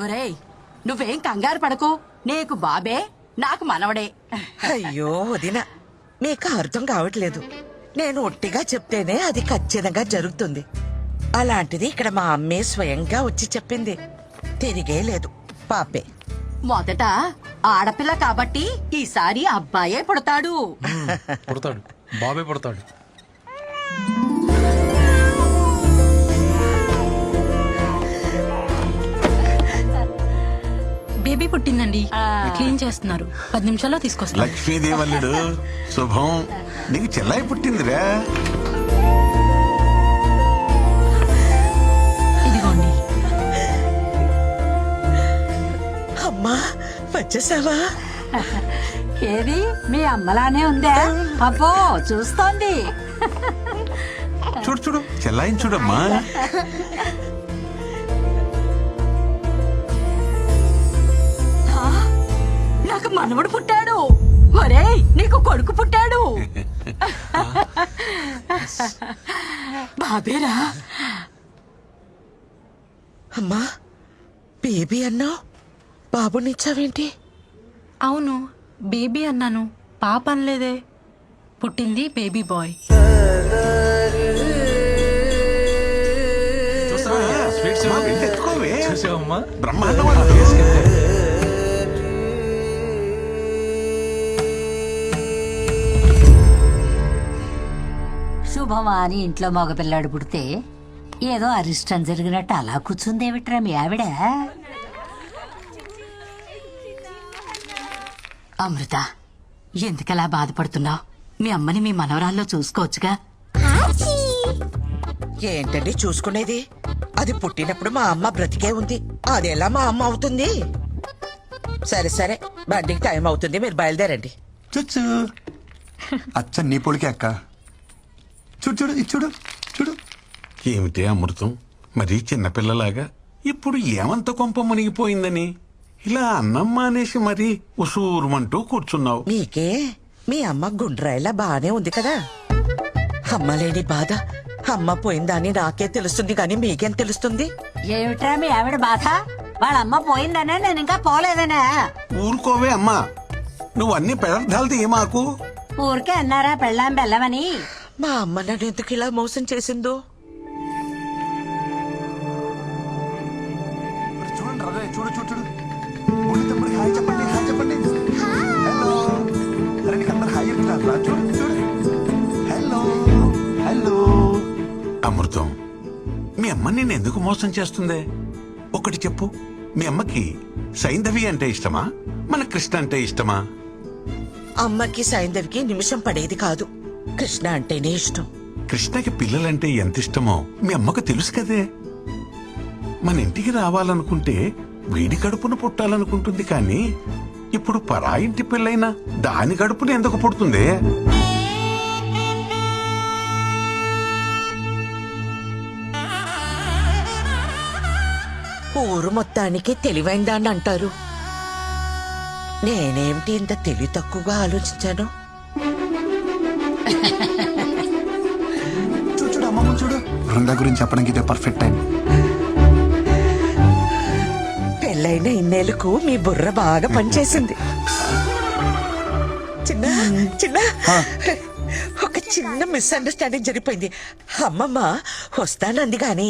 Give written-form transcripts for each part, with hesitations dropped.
ఒరేయ్, నువ్వేం కంగారు పడకు. నీకు బాబే, నాకు మనవడే. అయ్యో వదిన, మీకు అర్థం కావట్లేదు. నేను ఒట్టిగా చెప్తేనే అది ఖచ్చితంగా జరుగుతుంది. అలాంటిది ఇక్కడ మా అమ్మే స్వయంగా వచ్చి చెప్పింది. తిరిగే లేదు, పాపే. మొదట ఆడపిల్ల కాబట్టి ఈసారి అబ్బాయే పుడతాడు. పుడతాడు, బాబే పుడతాడు. బేబీ పుట్టిందండి, క్లీన్ చేస్తున్నారు. 10 నిమిషాల్లో తీసుకొస్తారు. లక్ష్మీదేవల్లుడు శుభం. నీకు చెల్లాయి పుట్టిందిరా. ఇదిగోండి. అమ్మా వచ్చేసావా? ఏది మీ అమ్మలానే ఉందా? అబ్బో చూస్తోంది. చూడు చూడు, చెల్లాయిని చూడమ్మా. నాకు మనవడు పుట్టాడు. ఒరేయ్, నీకు కొడుకు పుట్టాడు. బాబేరా. అమ్మా బేబీ అన్నావు, బాబునిచ్చావేంటి? అవును, బేబీ అన్నాను, పాప అనలేదే. పుట్టింది బేబీ బాయ్. చూసావమ్మా, బ్రహ్మాండం. శుభమా అని ఇంట్లో మగపిల్లాడు పుడితే ఏదో అరిష్టం జరిగినట్టు అలా కూర్చుందేమిట్రా మీ ఆవిడ? అమృత, ఎందుకలా బాధపడుతున్నావు? మీ అమ్మని మీ మనవరాల్లో చూసుకోవచ్చుగా. ఏంటండి చూసుకునేది? అది పుట్టినప్పుడు మా అమ్మ బ్రతికే ఉంది, అదెలా మా అమ్మ అవుతుంది? సరే సరే, బండికి టైం అవుతుంది, మీరు బయలుదేరండి. చూచు అచ్చ నీ పొడికే అక్క. చూడు చూడు ఇది చూడు చూడు. ఏమిటి అమృతం, మరీ చిన్నపిల్లలాగా ఇప్పుడు ఏమంత కొంప మునిగిపోయిందని ఇలా అన్నం మానేసి మరీ ఉసూరుమంటూ కూర్చున్నావు. మీకే మీ అమ్మ గుండ్రాయిలా బానే ఉంది కదా. అమ్మ లేని బాధ అమ్మ పోయిందని నాకే తెలుస్తుంది, కానీ మీకేం తెలుస్తుంది? ఏమిట్రా మీ ఆవిడ బాధ? వాళ్ళమ్మ పోయిందనే, నేను ఇంకా పోలేదనే. ఊరుకోవే అమ్మా, నువ్వు అన్ని పదార్థాలు తీయమాకు. ఊరికే అన్నారా పెళ్ళాం బెల్లమని? మా అమ్మ నన్ను ఎందుకు ఇలా మోసం చేసిందో. చూడండి రాజా, చూడు చూడు చూడు. బుల్లి తమ్ముడికి హాయ్ చెప్పండి, హాయ్ చెప్పండి. హలో. అరే నీకు అందరు హాయ్ చెప్తున్నారు రా, చూడు చూడు. Hello hello. అమృతం, మీ అమ్మ నిన్ను ఎందుకు మోసం చేస్తుందే? ఒకటి చెప్పు, మీ అమ్మకి సైంధవి అంటే ఇష్టమా, మన కృష్ణ అంటే ఇష్టమా? అమ్మకి సైంధవికి నిమిషం పడేది కాదు, కృష్ణ అంటేనే ఇష్టం. కృష్ణకి పిల్లలంటే ఎంత ఇష్టమో మీ అమ్మకు తెలుసు కదే. మన ఇంటికి రావాలనుకుంటే వీడి కడుపును పుట్టాలనుకుంటుంది, కానీ ఇప్పుడు పరాయింటి పిల్లైనా దాని కడుపును ఎందుకు పుడుతుంది? ఊరు మొత్తానికి తెలివైందాన్ని అంటారు. నేనేమిటి ఇంత తెలివి తక్కువగా ఆలోచించాను? చూడు చూడు అమ్మమ్మ చూడు. బృందా గురించి చెప్పడానికి ఇదే పర్ఫెక్ట్ టైం. పెళ్ళైన ఇన్నేళ్లకు మీ బుర్ర బాగా పనిచేసింది. చిన్న చిన్న ఒక చిన్న మిస్అండర్స్టాండింగ్ జరిగిపోయింది. అమ్మమ్మ వస్తానంది గాని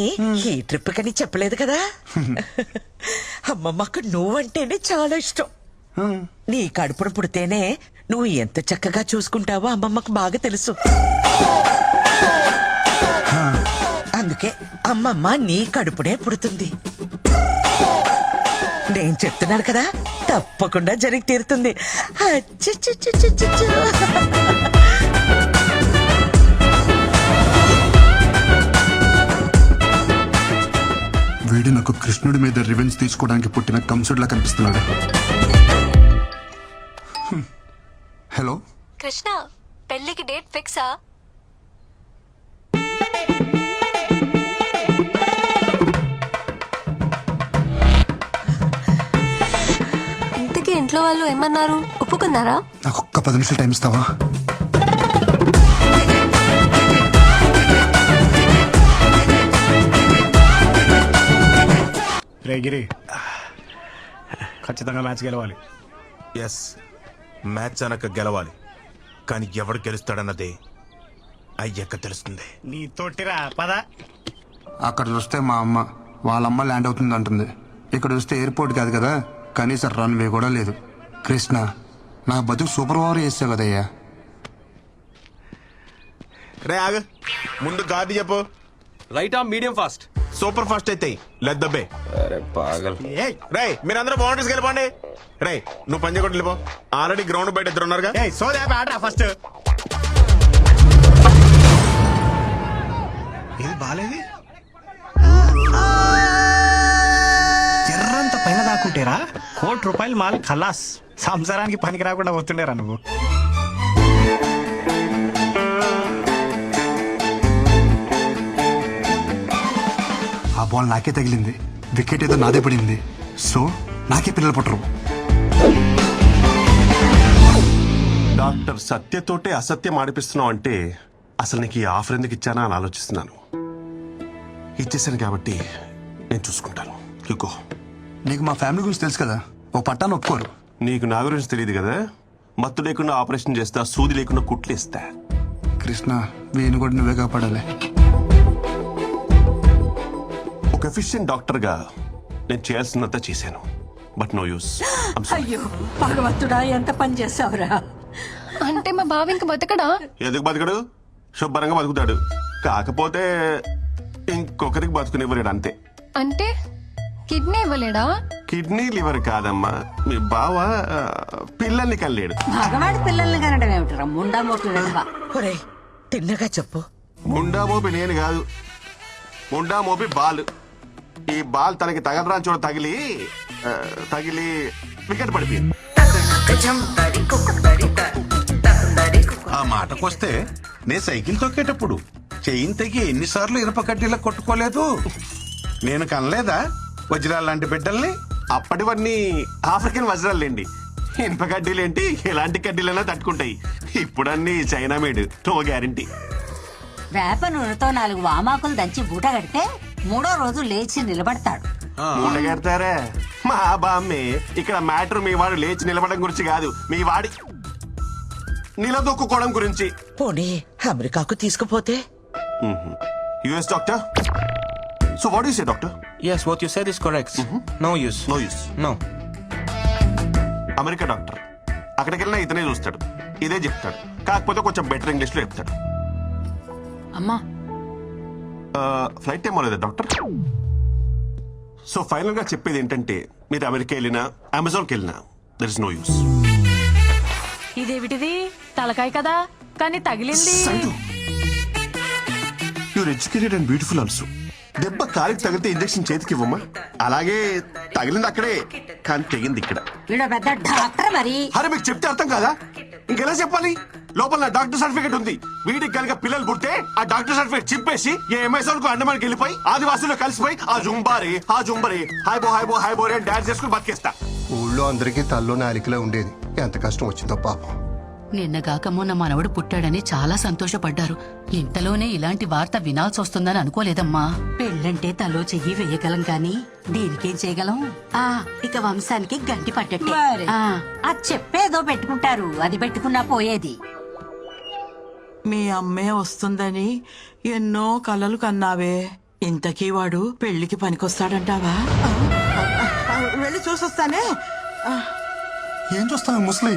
ఈ ట్రిప్ కని చెప్పలేదు కదా. అమ్మమ్మకు నువ్వంటేనే చాలా ఇష్టం. నీ కడుపును పుడితేనే నువ్వు ఎంత చక్కగా చూసుకుంటావో అమ్మమ్మకు బాగా తెలుసు. అందుకే అమ్మమ్మ నీ కడుపునే పుడుతుంది. నేను చెప్తున్నాను కదా, తప్పకుండా జరిగి తీరుతుంది. అచ్చచ్చచ్చచ్చచ్చ. వీడు నాకు కృష్ణుడి మీద రివెంజ్ తీసుకోవడానికి పుట్టిన కంసుడిలా కనిపిస్తున్నాడు. హలో కృష్ణ, పెళ్లికి డేట్ ఫిక్సా? ఇంతకీ ఇంట్లో వాళ్ళు ఏమన్నారు? ఒప్పుకున్నారా? నాకు ఒక్క 10 నిమిషాలు టైం ఇస్తావా? రే గిరి, ఖచ్చితంగా మ్యాచ్ గెలవాలి. ఎస్, మ్యాచ్ అనక గెలవాలి. కానీ ఎవడు గెలుస్తాడన్నదే అయ్యాక తెలుస్తుంది. నీ తోటిరా పద. అక్కడ చూస్తే మా అమ్మ వాళ్ళమ్మ ల్యాండ్ అవుతుంది అంటుంది. ఇక్కడ చూస్తే ఎయిర్పోర్ట్ కాదు కదా, కనీసం రన్వే కూడా లేదు. కృష్ణ, నా బతుకు సూపర్ ఓవర్ చేసావు కదయ్యా. రే ఆగ, ముందు గాడి చెప్పు. Right arm medium fast. Super fast అయితే లెద్దబ్బే. రే మీరందరూ బౌండరీస్కి వెళ్ళిపోండి. రే నువ్వు పంజ కొట్టి వెళ్ళిపో. ఆల్రెడీ గ్రౌండ్ బయట ఇద్దరు ఉన్నారుగా. సోదే ఆడరా ఫస్ట్. ఇది బాలేదు. ఎర్రంత పైన దాక్కుంటేరా ₹1,00,00,000 మాల్ ఖలాస్. సంసారానికి పనికి రాకుండా పోతుండేరా నువ్వు. ఆ బాల్ నాకే తగిలింది, వికెట్ ఏదో నాదే పడింది. సో నాకే పిల్లలు పుట్టరు. డాక్టర్ సత్యతోటే అసత్యం ఆడిపిస్తున్నావు అంటే అసలు నీకు ఈ ఆఫర్ ఎందుకు ఇచ్చానా అని ఆలోచిస్తున్నాను. ఇచ్చేసాను కాబట్టి నేను చూసుకుంటాను. ఇగో నీకు మా ఫ్యామిలీ గురించి తెలుసు కదా, ఓ పట్టాను ఒప్పుకోరు. నీకు నా గురించి తెలియదు కదా. మత్తు లేకుండా ఆపరేషన్ చేస్తా, సూది లేకుండా కుట్లు ఇస్తా. కృష్ణ, వీని కూడా నువ్వే కాపాడాలి. ఒక ఎఫిషియెంట్ డాక్టర్గా నేను చేయాల్సినంత చేశాను. But no use. అయ్యో భగవంతుడా, ఎంత పని చేసావురా. అంటే మా బావ ఇంక బతకడా? ఎందుకు బతకడు? శుభ్రంగా బతుకుతాడు. కాకపోతే ఇంకొకరికి బతుకునివ్వలేడు అంతే. అంటే కిడ్నీ ఇవ్వలేడా? కిడ్నీ లివర్ కాదమ్మా, మీ బావ పిల్లల్ని కల్లేడు. మగవాడి పిల్లల్ని కనడం ఏమిటరా ముండా మోట్లు వెధవ. ఒరే తిన్నగా చెప్పు. ముండా మోపి నేను కాదు, ముండా మోపి బాల్. ఈ బాల్ తనకి తగలరాని చోట తగిలి వికెట్ పడిపోయింది. ఆ మాటకొస్తే నేను సైకిల్ తొక్కేటప్పుడు చెయ్యిని తెగి ఎన్నిసార్లు ఇనప కడ్డీలా కొట్టుకోలేదు. నేను కనలేదా వజ్రాలు లాంటి బిడ్డల్ని? అప్పటివన్నీ ఆఫ్రికన్ వజ్రాలేండి. ఇనుప కడ్డీలేంటి, ఎలాంటి కడ్డీలైనా తట్టుకుంటాయి. ఇప్పుడన్నీ చైనా మేడ్, నో గ్యారంటీ. వేప నూనెతో 4 వామాకులు దంచి బూట కడితే 3వ రోజు లేచి నిలబడతాడు. కడతారా మా బామ్మే. ఇక్కడ మ్యాటర్ మీ వాడు లేచి నిలబడడం గురించి కాదు, మీ వాడి నిలదొక్కుకోవడం గురించి. పోనీ అమెరికాకు తీసుకుపోతే? US doctor. So what you say doctor? Yes, what you said is correct. No use. No use. No. America doctor, అక్కడికి వెళ్ళినా ఇతనే చూస్తాడు, ఇదే చెప్తాడు. కాకపోతే కొంచెం బెటర్ ఇంగ్లీష్ లో చెప్తాడు. అమ్మా ఫ్లైట్ టైం అవ్వలేదా డాక్టర్? సో ఫైనల్ గా చెప్పేది ఏంటంటే, మీరు అమెరికా వెళ్ళినా అమెజాన్కి వెళ్ళినా దర్ ఇస్ నో యూస్. ఇదేమిటిది తలకాయ కదా, కానీ తగిలింది. You're educated and beautiful also. దెబ్బ కాలికి తగిలితే ఇంజక్షన్ చేతికి ఇవ్వమ్మా. అలాగే తగిలింది అక్కడే, కానీ తెగింది ఇక్కడ. వీడు పెద్ద డాక్టర్ మరి. అరే మీకు చెప్తే అర్థం కాదా? ఇంకెలా చెప్పాలి? లోపల నా డాక్టర్ సర్టిఫికేట్ ఉంది. వీడికి కనుక పిల్లలు పుడితే ఆ డాక్టర్ సర్టిఫికేట్ చింపేసి ఏ అమెజాన్ కు అండమానికి వెళ్ళిపోయి ఆదివాసుల్లో కలిసిపోయి ఆ జుంబారే హాయ్ బో అని డాన్స్ చేసుకుని బతికేస్తా. ఊళ్ళో అందరికీ తల్లో నాలికలో ఉండేది, ఎంత కష్టం వచ్చిందో పాపం. నిన్నగాక మొన్న మనవడు పుట్టాడని చాలా సంతోషపడ్డారు. ఇంతలోనే ఇలాంటి వార్త వినాల్సి వస్తుందని అనుకోలేదమ్మా. పెళ్ళంటే తలో చెయ్యి వేయగలం కానీ దీనికేం చేయగలం. ఇక వంశానికి గంటి పట్టట్టే. మరి. అది చెప్పేదో పెట్టుకుంటారు, అది పెట్టుకున్నా పోయేది. మీ అమ్మే వస్తుందని ఎన్నో కలలు కన్నావే. ఇంతకీ వాడు పెళ్లికి పనికొస్తాడంటావా? వెళ్ళి చూసొస్తానే. ఏం చూస్తావు ముసలి?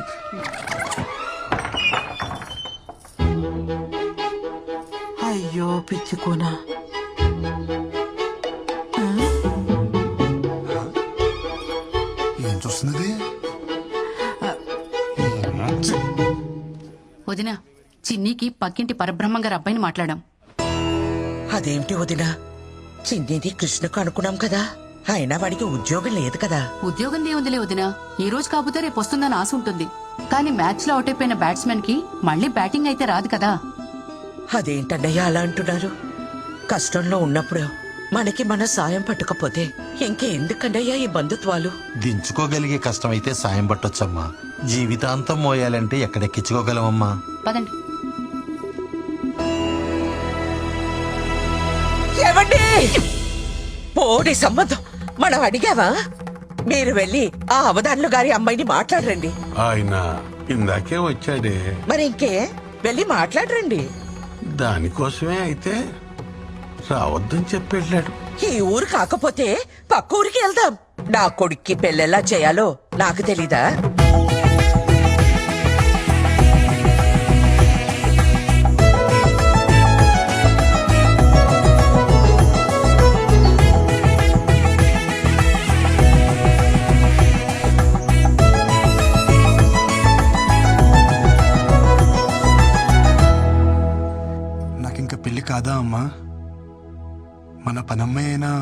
అయ్యో పిచ్చుకోనా. ఏం చూస్తున్నది? వదిన, చిన్నికి పక్కింటి పరబ్రహ్మం గారి అబ్బాయిని మాట్లాడాం. అదేమిటి వదినా, చిన్నిది కృష్ణకు అనుకున్నాం కదా, అయినా వాడికి ఉద్యోగం లేదు కదా. ఉద్యోగం దేవుందిలే వదిన, ఈ రోజు కాకపోతే రేపు వస్తుందని ఆశ ఉంటుంది. కానీ మ్యాచ్ లో అవుట్ అయిపోయిన బ్యాట్స్మెన్ కి మళ్ళీ బ్యాటింగ్ అయితే రాదు కదా. అదేంటన్నయ్య అలా అంటున్నారు? కష్టంలో ఉన్నప్పుడు మనకి మన సాయం పట్టకపోతే ఇంకెందుకన్నయ్యా ఈ బంధుత్వాలు? దించుకోగలిగే కష్టమైతే సాయం పట్టొచ్చమ్మా. జీవితాంతం మోయాలంటే ఎక్కడెక్కించుకోగలమమ్మా. పదండి. ఏమండి, పోడి సంబంధం మనం అడిగావా? మీరు వెళ్ళి ఆ అవధానులు గారి అమ్మాయిని మాట్లాడరండి. ఆయన ఇందాకే వచ్చాడే. మరి ఇంకే వెళ్ళి మాట్లాడరండి. దానికోసమే అయితే రావద్దని చెప్పి వెళ్ళాడు. ఈ ఊరు కాకపోతే పక్క ఊరికి వెళ్దాం. నా కొడుక్కి పెళ్ళెలా చేయాలో నాకు తెలీదా? నాకింక పెళ్లి కాదా అమ్మా? మన పనమ్మాయి అయినా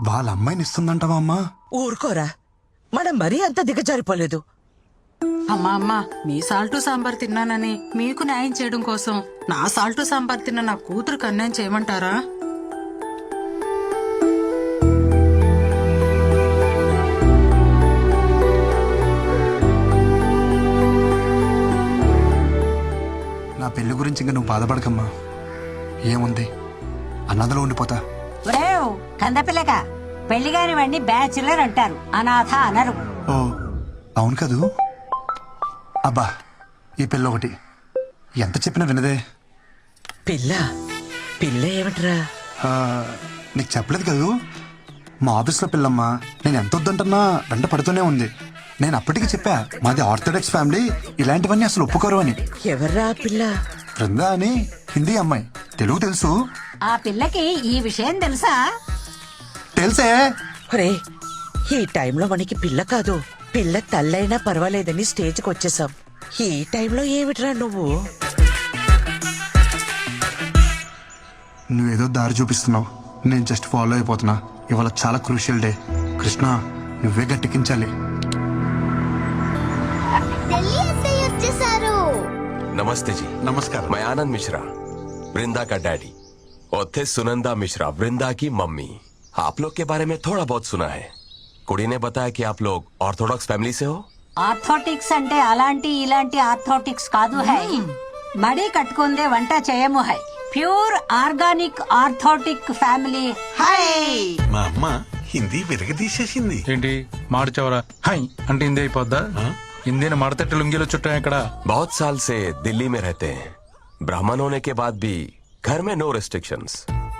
వాళ్ళ అమ్మాయిని ఇస్తుందంటావా అమ్మా? ఊరుకోరా, మనం మరీ అంత దిగజారిపోలేదు. అమ్మా అమ్మా, మీ సాల్టు సాంబార్ తిన్నానని మీకు న్యాయం చేయడం కోసం నా సాల్టు సాంబార్ తిన్న నా కూతురుకు అన్యాయం చేయమంటారా? నా పెళ్లి గురించి ఇంకా నువ్వు బాధపడకమ్మా. ఏముంది, అన్నదలో ఉండిపోతా. ఒరేవ్ కందపిల్లక, పెళ్లి కాని వాడిని బ్యాచులర్ అంటారు, అనాథ అనరు. ఓ అవును కదూ. అబ్బా, ఈ పిల్ల ఒకటి ఎంత చెప్పినా వినదే. పిల్ల పిల్ల ఏమిట్రా? నీకు చెప్పలేదు కదూ, మా ఆఫీస్లో పిల్లమ్మా. నేను ఎంత వద్దంటున్నా వెంట పడుతూనే ఉంది. నేను అప్పటికి చెప్పా, మాది ఆర్థోడాక్స్ ఫ్యామిలీ, ఇలాంటివన్నీ అసలు ఒప్పుకోరు అని. ఎవర్రా పిల్ల? బృందా అని హిందీ అమ్మాయి. తెలుగు తెలుసు. ఆ పిల్లకి ఈ విషయం తెలుసా? తెలుసే. ఒరే, ఈ టైంలో మనకి పిల్ల కాదు, పిల్ల తల్లైనా పర్వాలేదని స్టేజ్కి వచ్చేసాం. ఈ టైంలో ఏమిట్రా నువ్వు? నువ్వేదో దారి చూపిస్తున్నావు, నేను జస్ట్ ఫాలో అయిపోతున్నా. ఇవాళ చాలా క్రూషియల్ డే. కృష్ణ, నువ్వే గట్టెక్కించాలి. नमस्ते जी। नमस्कार। मैं आनंद मिश्रा, वृंदा का डैडी, और थे सुनंदा मिश्रा, वृंदा की मम्मी। आप लोग के बारे में थोड़ा बहुत सुना है। कुड़ी ने बताया कि आप लोग ऑर्थोडॉक्स फैमिली से हो। ఆర్థోటిక్స్ అంటే అలాంటి ఇలాంటి ఆర్థోటిక్స్ కాదు హై. మడి కట్టుకుందే వంట చేయము high. Pure organic orthodox family high. మా అమ్మ హిందీ విరగదీసేసింది. ఏంటి మార్చవరా హై అంటే హిందీ అయిపోద్దా? హిందీని మడతట్టి లుంగిలో చుట్టాం ఇక్కడ. बहुत साल से दिल्ली में रहते हैं। ब्राह्मण होने के बाद भी घर में नो रिस्ट्रिक्शंस,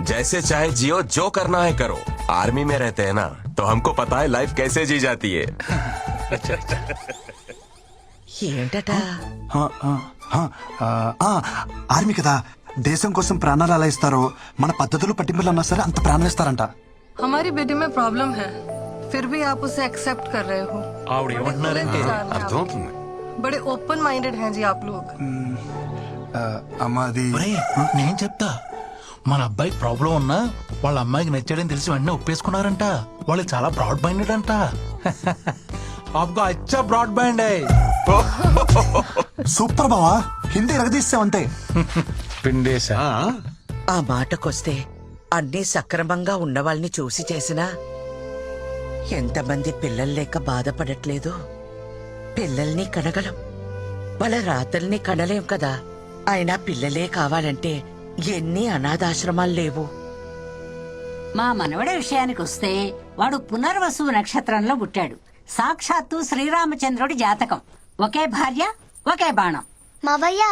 जैसे चाहे जियो, जो करना है करो। आर्मी में रहते हैं ना, तो हमको पता है लाइफ कैसे जी जाती है। ఏంటట? ఆర్మీ కదా, దేశం కోసం ప్రాణాలు అలా ఇస్తారో మన పద్ధతులు పట్టింపులు అన్నా సరే అంత ప్రాణాలు ఇస్తారంట. हमारी बेटी में प्रॉब्लम है, फिर भी आप उसे एक्सेप्ट कर रहे हो। ఆవిడ ఏమంటున్నారంటే అర్థమవుతుంది. बड़े ओपन माइंडेड हैं जी आप लोग। అమ్మా అది నేను చెప్తా. మన అబ్బాయి ప్రాబ్లం ఉన్నా వాళ్ళ అమ్మాయికి నచ్చాడని తెలిసి వెంటనే ఒప్పేసుకున్నారంట. వాళ్ళు చాలా బ్రాడ్ మైండెడ్ అంట. आपको अच्छा ब्रॉड बैंड है। సూపర్ బావా, హిందీ ఎరగదీస్తావంతే. పిండేశా. ఆ మాటకొస్తే అన్నీ సక్రమంగా ఉన్న వాళ్ళని చూసి చేసినా ఎంతమంది పిల్లలు లేక బాధపడట్లేదు. పిల్లల్ని కనగలం, వాళ్ళ రాతల్ని కనలేం కదా. అయినా పిల్లలే కావాలంటే ఎన్ని అనాథాశ్రమాలు లేవు. మా మనవడి విషయానికి వస్తే వాడు పునర్వసు నక్షత్రంలో పుట్టాడు. సాక్షాత్తు శ్రీరామచంద్రుడి జాతకం. ఒకే భార్య, ఒకే బాణం. మావయ్య,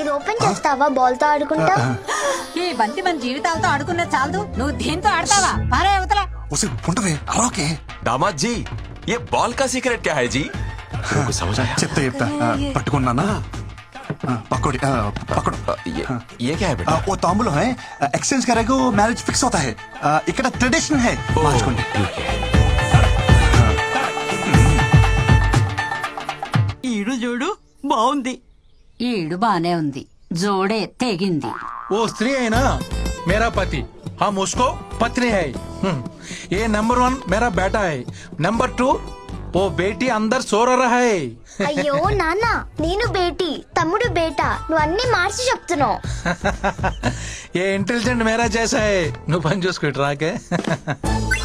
ఇది ఓపెన్ చేస్తావా? బాల్ తో ఆడుకుంటా. ఈ బంతి మన జీవితాలతో ఆడుకున్న చాలదు, నువ్వు దీంతో ఆడతావా? పారే అవతల. ఓకే दामाद जी, ये बॉल का सीक्रेट क्या है जी? कुछ समझ आया? చెప్తా పట్టుకున్నానా? పకోడి పకోడు. ये क्या है बेटा? वो तांबूल है, एक्सचेंज करेगा मैरिज फिक्स होता है. ఇక్కడ ట్రెడిషన్ है. మార్చుకోండి. ఈడు చూడు బాగుంది. ఈడు బానే ఉంది, జోడే తెగింది. वो स्त्री है ना, मेरा पति, हम उसको पत्नी है। ये नंबर 1 मेरा बेटा है, नंबर 2 वो बेटी अंदर सो रहा है। అయ్యో నాన్న, నేను బేటీ, తమ్ముడు బేటా, నువ్వు అన్ని మార్చి చెప్తున్నావు. ये इंटेलिजेंट मेरा जैसा है। నువ్వు పని చూసుకో ఇటు రాకే.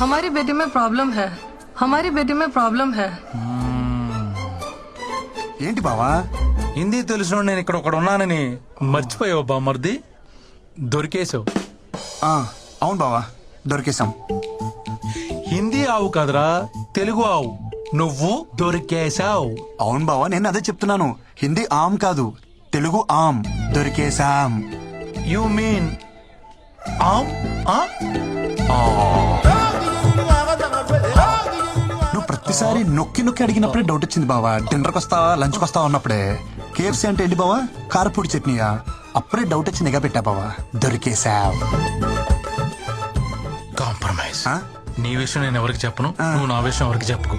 हमारी बेटी में प्रॉब्लम है, हमारी बेटी में प्रॉब्लम है. ఏంటి బావా? హిందీ తెలిసిన నేను ఇక్కడ ఒకడు ఉన్నానని మర్చిపోయావు బామర్ది. దొరికేసావు. అవును బావా, దొరికేసాం. హిందీ ఆవు కదరా, తెలుగు ఆవు. నువ్వు దొరికేశావు. అవును బావా, నేను అదే చెప్తున్నాను. హిందీ ఆమ్ కాదు, తెలుగు ఆమ్. దొరికేసాం. యు మీన్ ఆమ్? ఆ? నువ్వు ప్రతిసారి నొక్కి నొక్కి అడిగినప్పుడే డౌట్ వచ్చింది బావా. డిన్నర్కి వస్తావా, లంచ్కి వస్తావా అన్నప్పుడే. కేఎఫ్సీ అంటే ఏంటి బావా? కారపూడి చట్నీయా? అప్పుడే డౌట్ వచ్చి నిఘా పెట్టా బావా. దొరికేసావ్. కాంప్రమైజ్. ఆ? నీ విషయం నేను ఎవరికి చెప్పను, నువ్వు నా విషయం ఎవరికి చెప్పుకో.